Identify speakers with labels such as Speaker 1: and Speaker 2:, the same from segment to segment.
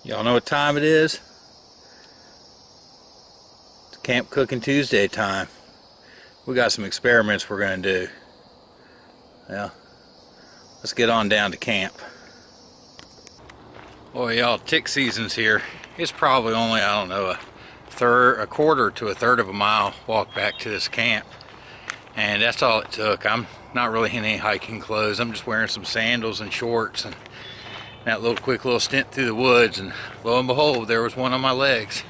Speaker 1: Y'all know what time it is? It's Camp Cooking Tuesday time. We got some experiments we're going to do. Well, let's get on down to camp. Boy, y'all, tick season's here. It's probably only, I don't know, a quarter to a third of a mile walk back to this camp. And that's all it took. I'm not really in any hiking clothes. I'm just wearing some sandals and shorts and that quick little stint through the woods, and lo and behold, there was one on my legs.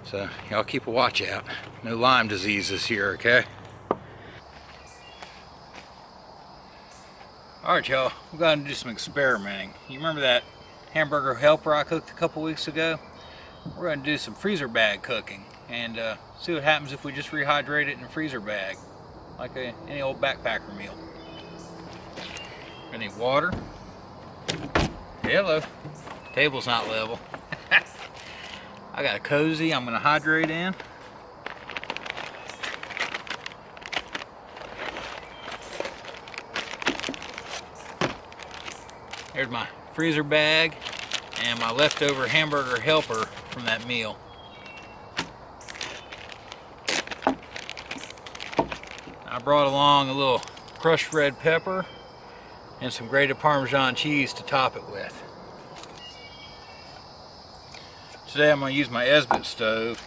Speaker 1: So y'all keep a watch out. No Lyme disease this year, okay? Alright, y'all, we're going to do some experimenting. You remember that Hamburger Helper I cooked a couple weeks ago? We're going to do some freezer bag cooking and see what happens if we just rehydrate it in a freezer bag, like any old backpacker meal. I need water. Hello. Table's not level. I got a cozy I'm going to hydrate in. There's my freezer bag and my leftover Hamburger Helper from that meal. I brought along a little crushed red pepper and some grated Parmesan cheese to top it with. Today I'm going to use my Esbit stove.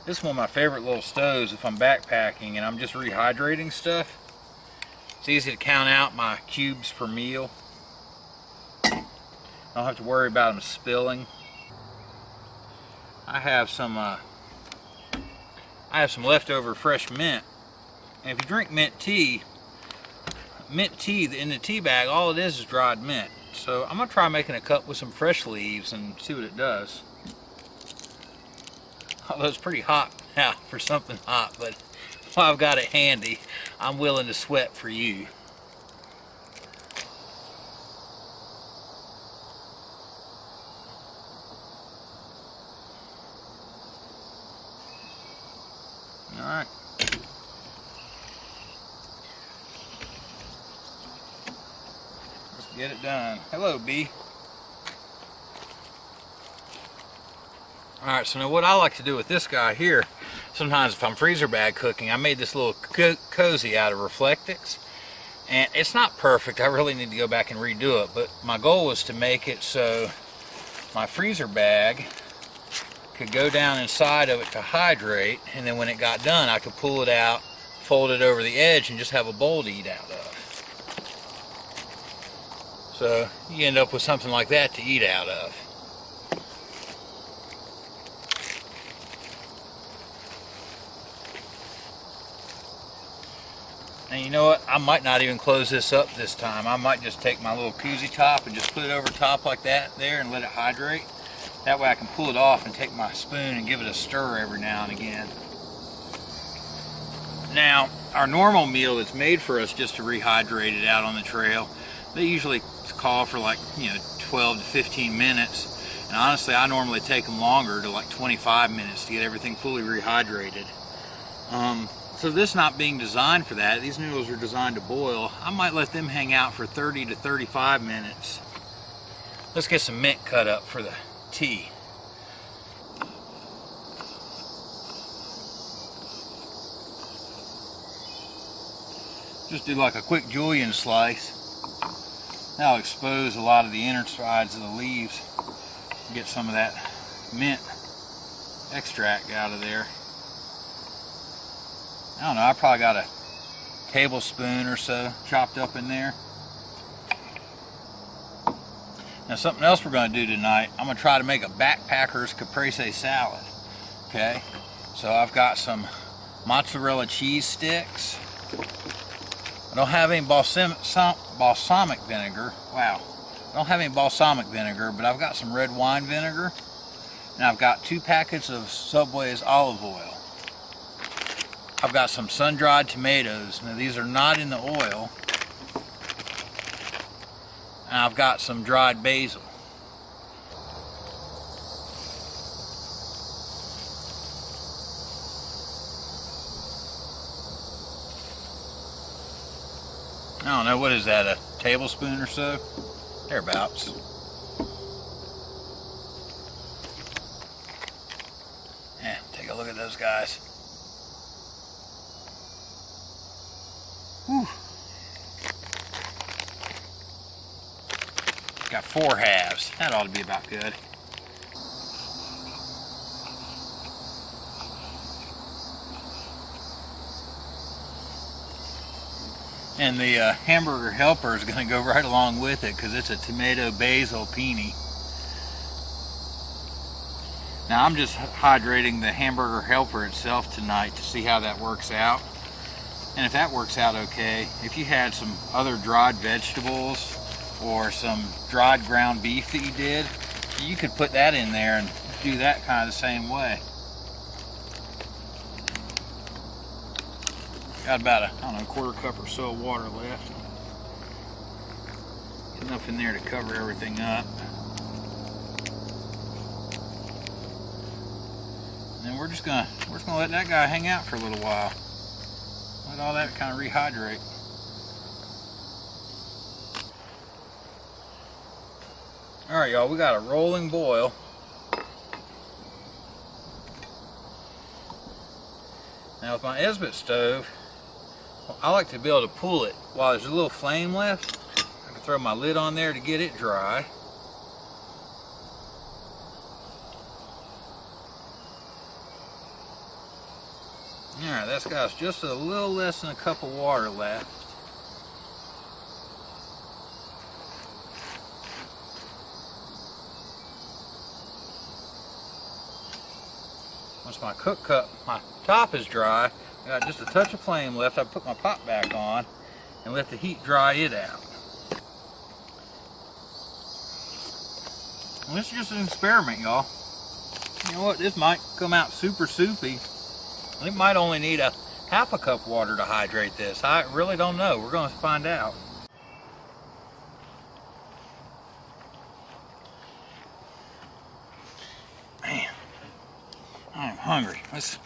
Speaker 1: This is one of my favorite little stoves if I'm backpacking and I'm just rehydrating stuff. It's easy to count out my cubes per meal. I don't have to worry about them spilling. I have some leftover fresh mint. And if you drink mint tea in the tea bag, all it is dried mint. So I'm going to try making a cup with some fresh leaves and see what it does. Although it's pretty hot now for something hot, but while I've got it handy, I'm willing to sweat for you. Alright. Let's get it done. Hello, bee. Alright, so now what I like to do with this guy here, sometimes if I'm freezer bag cooking, I made this little cozy out of Reflectix. And it's not perfect, I really need to go back and redo it, but my goal was to make it so my freezer bag could go down inside of it to hydrate, and then when it got done I could pull it out, fold it over the edge, and just have a bowl to eat out of. So you end up with something like that to eat out of. And you know what, I might not even close this up this time. I might just take my little koozie top and just put it over top like that there and let it hydrate. That way I can pull it off and take my spoon and give it a stir every now and again. Now, our normal meal that's made for us just to rehydrate it out on the trail, they usually call for like, 12 to 15 minutes. And honestly, I normally take them longer, to like 25 minutes to get everything fully rehydrated. So this not being designed for that, these noodles are designed to boil, I might let them hang out for 30 to 35 minutes. Let's get some mint cut up for the tea. Just do like a quick julienne slice. That'll expose a lot of the inner sides of the leaves. Get some of that mint extract out of there. I don't know, I probably got a tablespoon or so chopped up in there. Now something else we're going to do tonight, I'm going to try to make a backpacker's Caprese Salad. Okay, so I've got some mozzarella cheese sticks. I don't have any balsamic vinegar. Wow. I don't have any balsamic vinegar, but I've got some red wine vinegar. And I've got 2 packets of Subway's olive oil. I've got some sun-dried tomatoes. Now these are not in the oil. And I've got some dried basil. I don't know, what is that, a tablespoon or so? Thereabouts. at those guys. Whew. Got 4 halves. That ought to be about good. And the Hamburger Helper is going to go right along with it because it's a tomato basil penne. Now I'm just hydrating the Hamburger Helper itself tonight to see how that works out. And if that works out okay, if you had some other dried vegetables or some dried ground beef that you did, you could put that in there and do that kind of the same way. Got about a quarter cup or so of water left. Enough in there to cover everything up. And then we're just gonna let that guy hang out for a little while. Let all that kind of rehydrate. All right, y'all, we got a rolling boil. Now with my Esbit stove, I like to be able to pull it while there's a little flame left. I can throw my lid on there to get it dry. Alright, that's got just a little less than a cup of water left. Once my cook cup, my top is dry, I got just a touch of flame left. I put my pot back on and let the heat dry it out. And this is just an experiment, y'all. You know what? This might come out super soupy. It might only need a half a cup of water to hydrate this. I really don't know. We're going to find out. Man, I'm hungry. Let's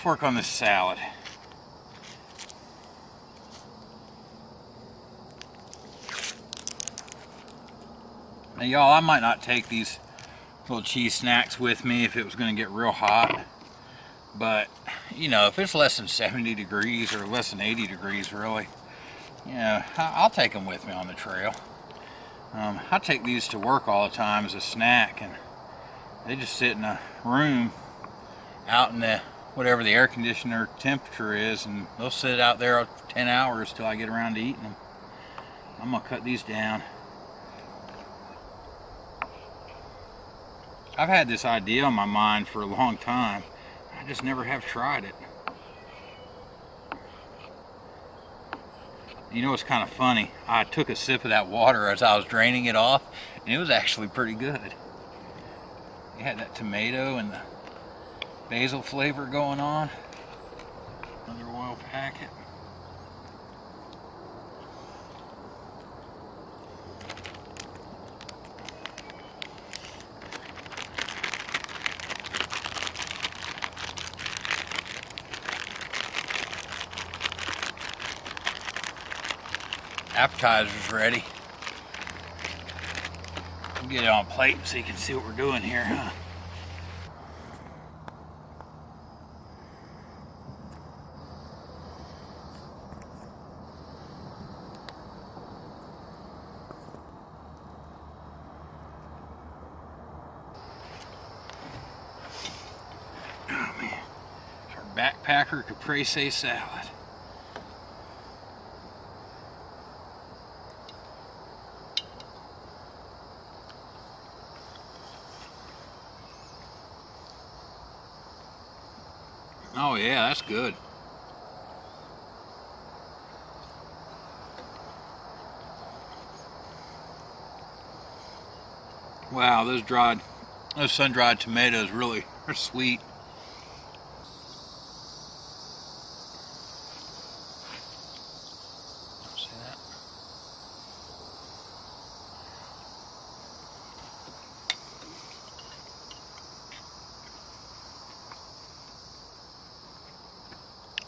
Speaker 1: work on this salad. Now, y'all, I might not take these little cheese snacks with me if it was going to get real hot. But, you know, if it's less than 70 degrees or less than 80 degrees, really, you know, I'll take them with me on the trail. I take these to work all the time as a snack, and they just sit in a room out in the, whatever the air conditioner temperature is, and they'll sit out there 10 hours till I get around to eating them. I'm going to cut these down. I've had this idea on my mind for a long time. I just never have tried it. You know, it's kind of funny. I took a sip of that water as I was draining it off, and it was actually pretty good. It had that tomato and the basil flavor going on. Another oil packet. Appetizer's ready. We'll get it on a plate so you can see what we're doing here, huh? Oh man, it's our backpacker Caprese salad. Oh yeah, that's good. Wow, those sun-dried tomatoes really are sweet. See that?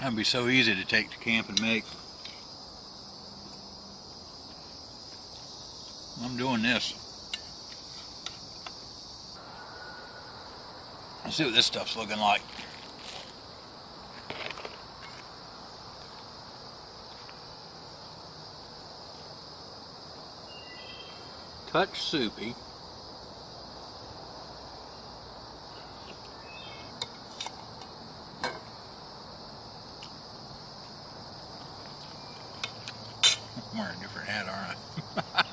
Speaker 1: That'd be so easy to take to camp and make. I'm doing this. Let's see what this stuff's looking like. touch soupy. I'm wearing a different hat, aren't I?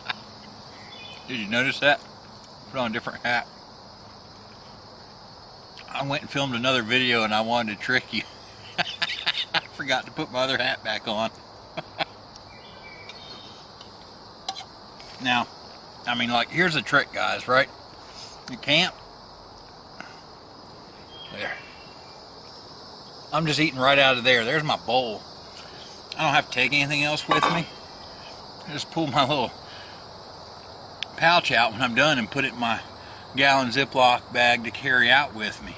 Speaker 1: Did you notice that? Put on a different hat. I went and filmed another video and I wanted to trick you. I forgot to put my other hat back on. Now, I mean, like, here's the trick, guys, right? You camp. There. I'm just eating right out of there. There's my bowl. I don't have to take anything else with me. I just pull my little pouch out when I'm done and put it in my gallon Ziploc bag to carry out with me.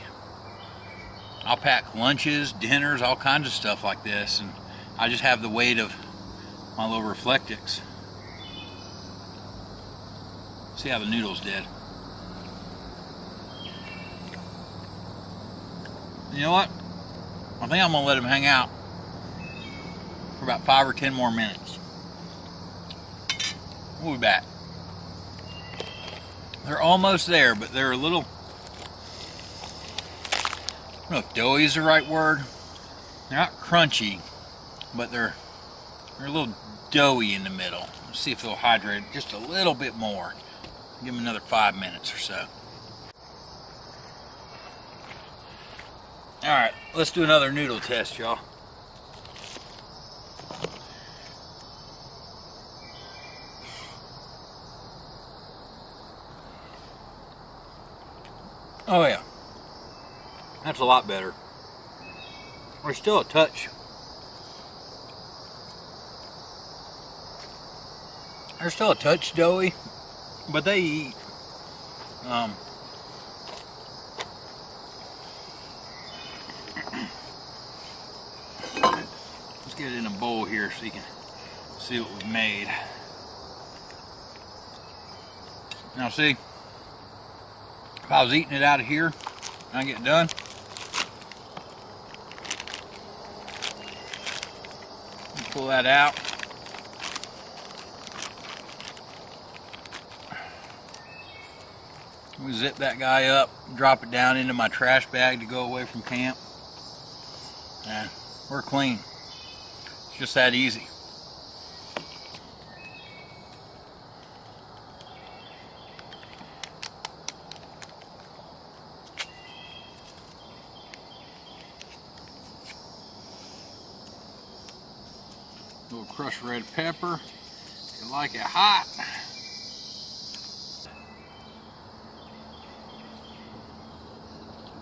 Speaker 1: I'll pack lunches, dinners, all kinds of stuff like this, and I just have the weight of my little Reflectix. See how the noodles did. You know what? I think I'm gonna let them hang out for about 5 or 10 more minutes. We'll be back. They're almost there, but they're a little, I don't know if doughy is the right word. They're not crunchy, but they're a little doughy in the middle. Let's see if they'll hydrate just a little bit more. Give them another 5 minutes or so. Alright, let's do another noodle test, y'all. Oh yeah, that's a lot better. We're still a touch. They're still a touch doughy, but they eat. Let's get it in a bowl here so you can see what we've made. Now see, if I was eating it out of here and I get done, pull that out. We zip that guy up, drop it down into my trash bag to go away from camp, and we're clean. It's just that easy. A little crushed red pepper. You like it hot.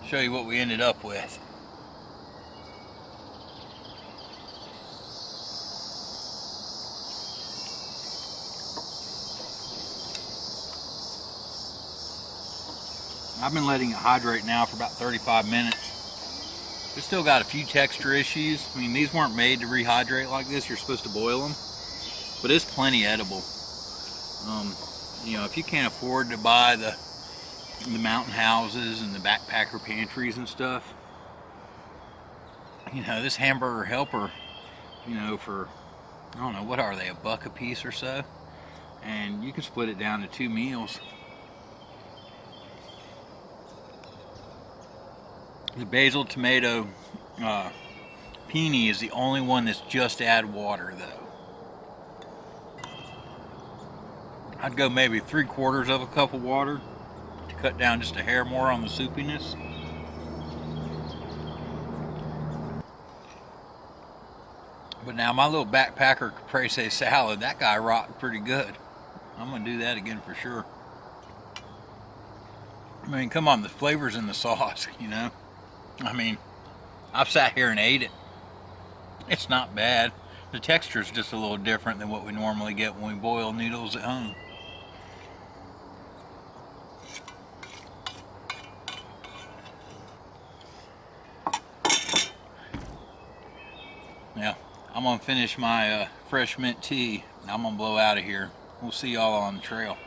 Speaker 1: Show you what we ended up with. I've been letting it hydrate now for about 35 minutes. It's still got a few texture issues. I mean, these weren't made to rehydrate like this. You're supposed to boil them, but it's plenty edible. You know, if you can't afford to buy the mountain houses and the backpacker pantries and stuff, you know, this Hamburger Helper, you know, for, I don't know, what are they, $1 a piece or so, and you can split it down to 2 meals. The basil tomato penne is the only one that's just add water though. I'd go maybe 3/4 of a cup of water to cut down just a hair more on the soupiness. But now my little backpacker Caprese salad, that guy rocked pretty good. I'm gonna do that again for sure. I mean, come on, the flavor's in the sauce, you know? I mean, I've sat here and ate it. It's not bad. The texture's just a little different than what we normally get when we boil noodles at home. Now, I'm gonna finish my fresh mint tea and I'm gonna blow out of here. We'll see y'all on the trail.